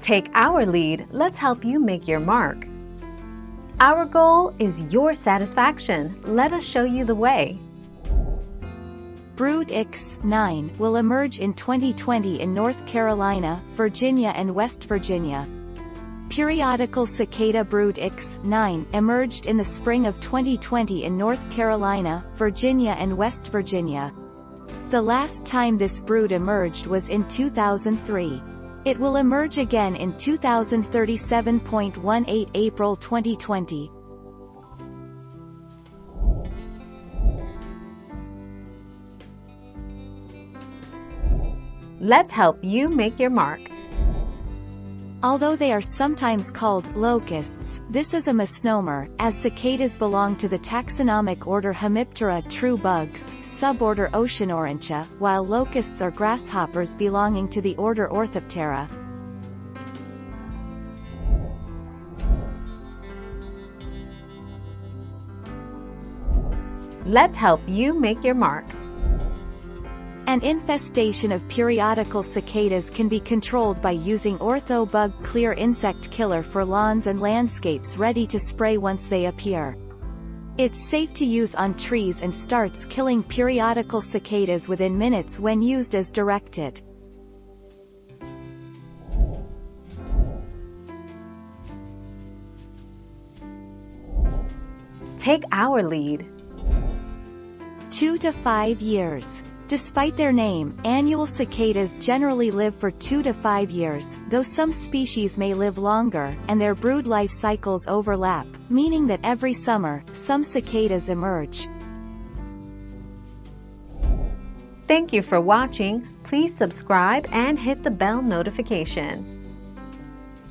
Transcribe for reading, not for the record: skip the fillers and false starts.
Take our lead, let's help you make your mark. Our goal is your satisfaction. Let us show you the way. Brood X9 will emerge in 2020 in North Carolina, Virginia and West Virginia. Periodical cicada brood X9 emerged in the spring of 2020 in North Carolina, Virginia and West Virginia. The last time this brood emerged was in 2003. It will emerge again in 2037.18 April 2020. Let's help you make your mark. Although they are sometimes called locusts, this is a misnomer, as cicadas belong to the taxonomic order Hemiptera true bugs, suborder Oceanorhyncha, while locusts are grasshoppers belonging to the order Orthoptera. Let's help you make your mark. An infestation of periodical cicadas can be controlled by using Ortho-Bug Clear insect killer for lawns and landscapes ready to spray once they appear. It's safe to use on trees and starts killing periodical cicadas within minutes when used as directed. Take our lead. 2 to 5 years. Despite their name, annual cicadas generally live for 2 to 5 years, though some species may live longer, and their brood life cycles overlap, meaning that every summer, some cicadas emerge. Thank you for watching. Please subscribe and hit the bell notification.